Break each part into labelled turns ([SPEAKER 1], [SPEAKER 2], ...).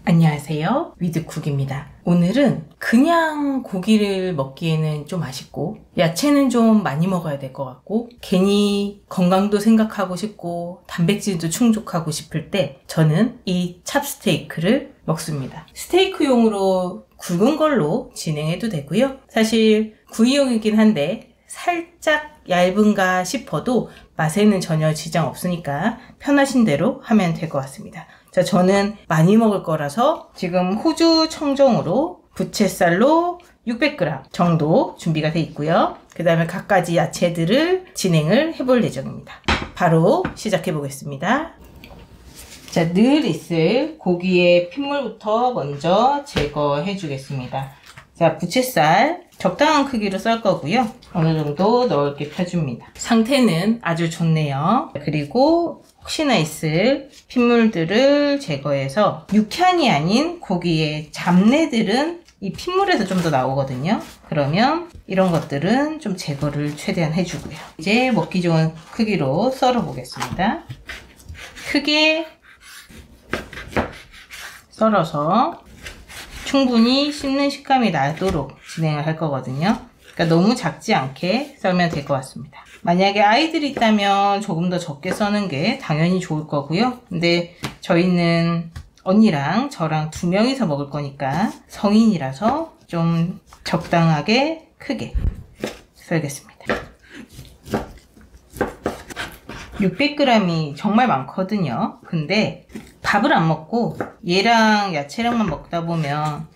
[SPEAKER 1] 안녕하세요, 위드쿡입니다. 오늘은 그냥 고기를 먹기에는 좀 아쉽고 야채는 좀 많이 먹어야 될 것 같고 괜히 건강도 생각하고 싶고 단백질도 충족하고 싶을 때 저는 이 찹스테이크를 먹습니다. 스테이크용으로 굵은 걸로 진행해도 되고요. 사실 구이용이긴 한데 살짝 얇은가 싶어도 맛에는 전혀 지장 없으니까 편하신 대로 하면 될 것 같습니다. 자, 저는 많이 먹을 거라서 지금 호주 청정으로 부채살로 600g 정도 준비가 돼 있고요. 그 다음에 갖가지 야채들을 진행을 해볼 예정입니다. 바로 시작해 보겠습니다. 자, 늘 있을 고기의 핏물부터 먼저 제거해 주겠습니다. 자, 부채살 적당한 크기로 썰 거고요. 어느 정도 넓게 펴줍니다. 상태는 아주 좋네요. 그리고 혹시나 있을 핏물들을 제거해서 육향이 아닌 고기의 잡내들은 이 핏물에서 좀 더 나오거든요. 그러면 이런 것들은 좀 제거를 최대한 해주고요. 이제 먹기 좋은 크기로 썰어 보겠습니다. 크게 썰어서 충분히 씹는 식감이 나도록 진행을 할 거거든요. 그러니까 너무 작지 않게 썰면 될 것 같습니다. 만약에 아이들이 있다면 조금 더 적게 써는 게 당연히 좋을 거고요. 근데 저희는 언니랑 저랑 2명이서 먹을 거니까 성인이라서 좀 적당하게 크게 썰겠습니다. 600g이 정말 많거든요. 근데 밥을 안 먹고 얘랑 야채랑만 먹다 보면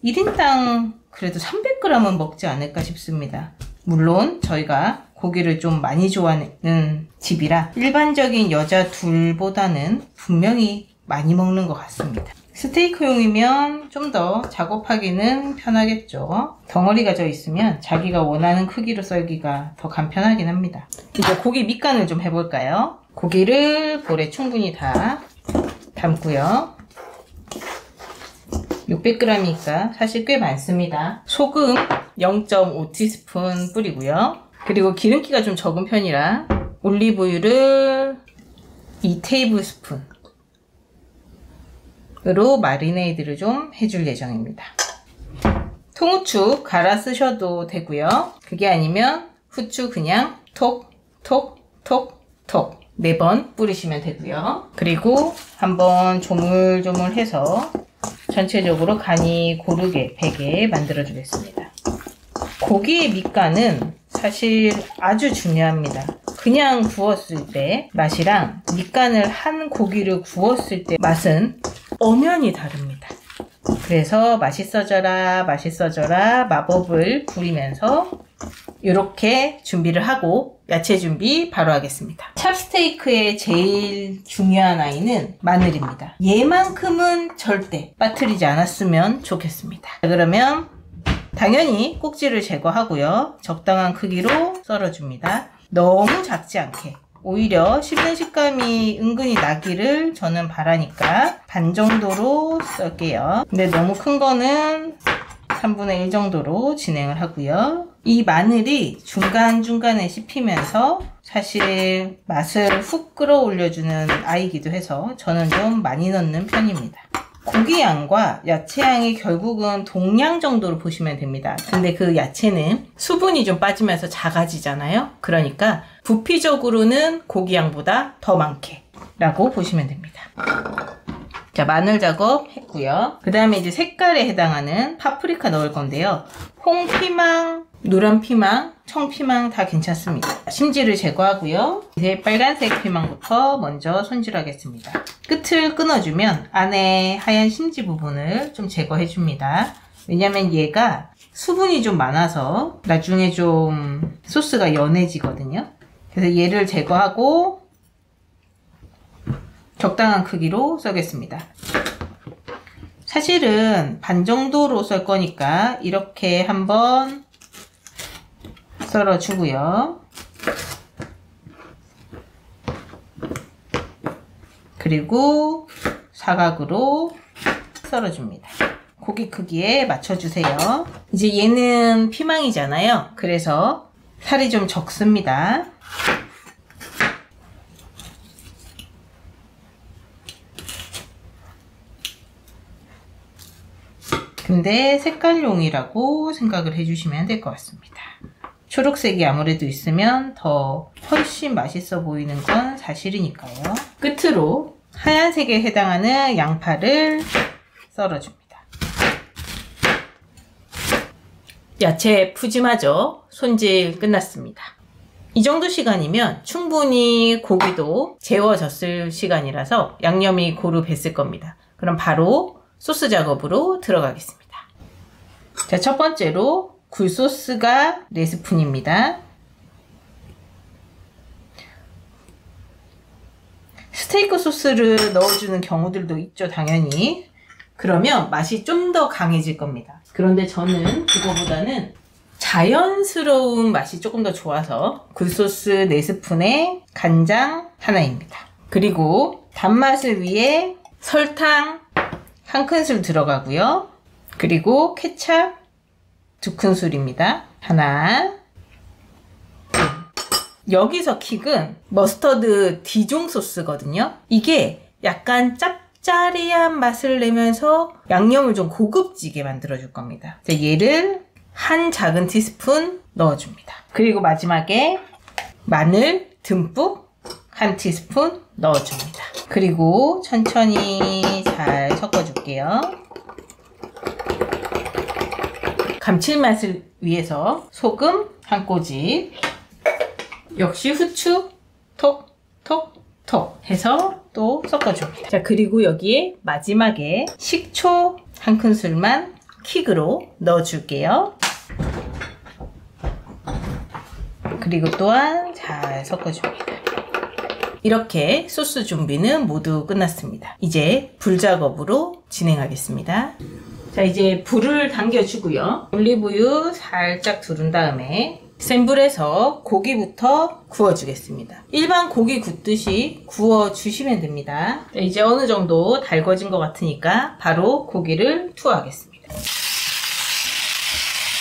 [SPEAKER 1] 1인당 그래도 300g은 먹지 않을까 싶습니다. 물론 저희가 고기를 좀 많이 좋아하는 집이라 일반적인 여자 둘보다는 분명히 많이 먹는 것 같습니다. 스테이크용이면 좀 더 작업하기는 편하겠죠. 덩어리가 져 있으면 자기가 원하는 크기로 썰기가 더 간편하긴 합니다. 이제 고기 밑간을 좀 해볼까요? 고기를 볼에 충분히 다 담고요. 600g이니까 사실 꽤 많습니다. 소금 0.5티스푼 뿌리고요. 그리고 기름기가 좀 적은 편이라 올리브유를 2테이블스푼으로 마리네이드를 좀 해줄 예정입니다. 통후추 갈아 쓰셔도 되고요. 그게 아니면 후추 그냥 톡톡톡톡 4번 뿌리시면 되고요. 그리고 한번 조물조물해서 전체적으로 간이 고르게 배게 만들어 주겠습니다. 고기의 밑간은 사실 아주 중요합니다. 그냥 구웠을 때 맛이랑 밑간을 한 고기를 구웠을 때 맛은 엄연히 다릅니다. 그래서 맛있어져라 맛있어져라 마법을 부리면서 이렇게 준비를 하고 야채 준비 바로 하겠습니다. 찹스테이크의 제일 중요한 아이는 마늘입니다. 얘만큼은 절대 빠뜨리지 않았으면 좋겠습니다. 그러면 당연히 꼭지를 제거하고요. 적당한 크기로 썰어줍니다. 너무 작지 않게. 오히려 씹는 식감이 은근히 나기를 저는 바라니까 반 정도로 썰게요. 근데 너무 큰 거는 3분의 1 정도로 진행을 하고요. 이 마늘이 중간중간에 씹히면서 사실 맛을 훅 끌어올려주는 아이기도 해서 저는 좀 많이 넣는 편입니다. 고기 양과 야채 양이 결국은 동량 정도로 보시면 됩니다. 근데 그 야채는 수분이 좀 빠지면서 작아지잖아요. 그러니까 부피적으로는 고기 양보다 더 많게 라고 보시면 됩니다. 자, 마늘 작업 했고요. 그 다음에 이제 색깔에 해당하는 파프리카 넣을 건데요. 홍피망, 노란피망, 청피망 다 괜찮습니다. 심지를 제거하고요. 이제 빨간색 피망부터 먼저 손질하겠습니다. 끝을 끊어주면 안에 하얀 심지 부분을 좀 제거해줍니다. 왜냐면 얘가 수분이 좀 많아서 나중에 좀 소스가 연해지거든요. 그래서 얘를 제거하고 적당한 크기로 썰겠습니다. 사실은 반 정도로 썰 거니까 이렇게 한번 썰어주고요. 그리고 사각으로 썰어줍니다. 고기 크기에 맞춰주세요. 이제 얘는 피망이잖아요. 그래서 살이 좀 적습니다. 근데 색깔용이라고 생각을 해주시면 될 것 같습니다. 초록색이 아무래도 있으면 더 훨씬 맛있어 보이는 건 사실이니까요. 끝으로 하얀색에 해당하는 양파를 썰어줍니다. 야채 푸짐하죠? 손질 끝났습니다. 이 정도 시간이면 충분히 고기도 재워졌을 시간이라서 양념이 고루 뱄을 겁니다. 그럼 바로 소스 작업으로 들어가겠습니다. 자, 첫 번째로 굴소스가 4스푼입니다. 스테이크 소스를 넣어주는 경우들도 있죠, 당연히. 그러면 맛이 좀 더 강해질 겁니다. 그런데 저는 그거보다는 자연스러운 맛이 조금 더 좋아서 굴소스 4스푼에 간장 하나입니다. 그리고 단맛을 위해 설탕 1큰술 들어가고요. 그리고 케찹 2큰술입니다. 하나. 여기서 킥은 머스터드 디종 소스거든요. 이게 약간 짭짜리한 맛을 내면서 양념을 좀 고급지게 만들어줄 겁니다. 얘를 한 작은 티스푼 넣어줍니다. 그리고 마지막에 마늘 듬뿍 한 티스푼 넣어줍니다. 그리고 천천히 잘 섞어줄게요. 감칠맛을 위해서 소금 한 꼬집, 역시 후추 톡톡톡 해서 또 섞어줍니다. 자, 그리고 여기에 마지막에 식초 1큰술만 킥으로 넣어줄게요. 그리고 또한 잘 섞어줍니다. 이렇게 소스 준비는 모두 끝났습니다. 이제 불 작업으로 진행하겠습니다. 자, 이제 불을 당겨주고요. 올리브유 살짝 두른 다음에 센 불에서 고기부터 구워주겠습니다. 일반 고기 굽듯이 구워주시면 됩니다. 자, 이제 어느 정도 달궈진 것 같으니까 바로 고기를 투하하겠습니다.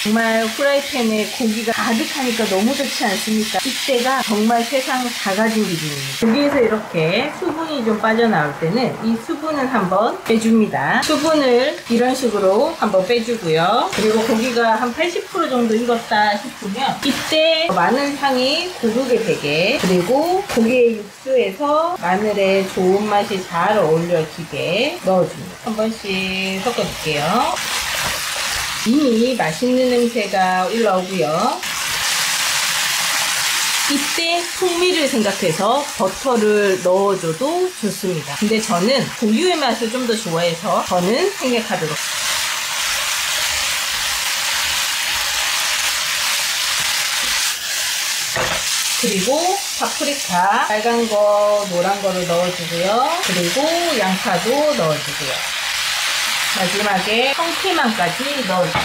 [SPEAKER 1] 정말 후라이팬에 고기가 가득하니까 너무 좋지 않습니까? 이때가 정말 세상 다 가진 기분입니다. 고기에서 이렇게 수분이 좀 빠져나올 때는 이 수분을 한번 빼줍니다. 수분을 이런 식으로 한번 빼주고요. 그리고 고기가 한 80% 정도 익었다 싶으면 이때 마늘 향이 고르게 되게, 그리고 고기의 육수에서 마늘의 좋은 맛이 잘 어울려지게 넣어줍니다. 한 번씩 섞어줄게요. 이미 맛있는 냄새가 올라오고요. 이때 풍미를 생각해서 버터를 넣어줘도 좋습니다. 근데 저는 고유의 맛을 좀 더 좋아해서 저는 생략하도록. 그리고 파프리카 빨간 거 노란 거를 넣어주고요. 그리고 양파도 넣어주고요. 마지막에 성피망까지 넣어줍니다.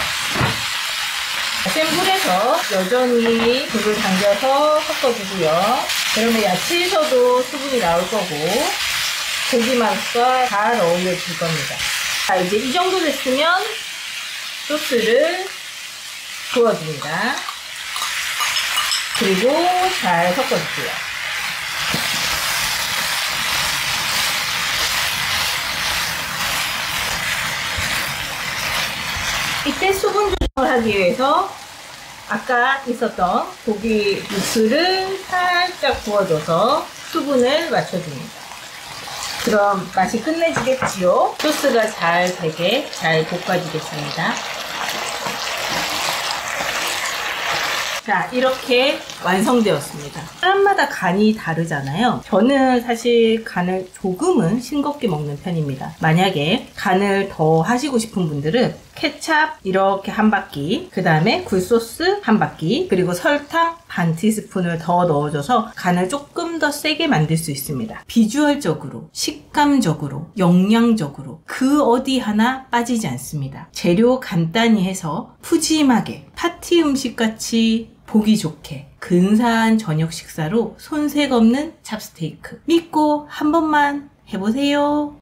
[SPEAKER 1] 센 불에서 여전히 불을 당겨서 섞어주고요. 그러면 야채에서도 수분이 나올 거고 고기 맛과 잘 어울려질 겁니다. 자, 이제 이 정도 됐으면 소스를 부어줍니다. 그리고 잘 섞어줄게요. 이때 수분 조정을 하기 위해서 아까 있었던 고기 육수를 살짝 부어줘서 수분을 맞춰줍니다. 그럼 맛이 끝내주겠지요? 소스가 잘 되게 잘 볶아주겠습니다. 자, 이렇게 완성되었습니다. 사람마다 간이 다르잖아요. 저는 사실 간을 조금은 싱겁게 먹는 편입니다. 만약에 간을 더 하시고 싶은 분들은 케찹 이렇게 한 바퀴, 그 다음에 굴소스 한 바퀴, 그리고 설탕 반 티스푼을 더 넣어줘서 간을 조금 더 세게 만들 수 있습니다. 비주얼적으로, 식감적으로, 영양적으로 그 어디 하나 빠지지 않습니다. 재료 간단히 해서 푸짐하게 파티 음식같이 보기 좋게 근사한 저녁 식사로 손색 없는 찹스테이크 믿고 한 번만 해보세요.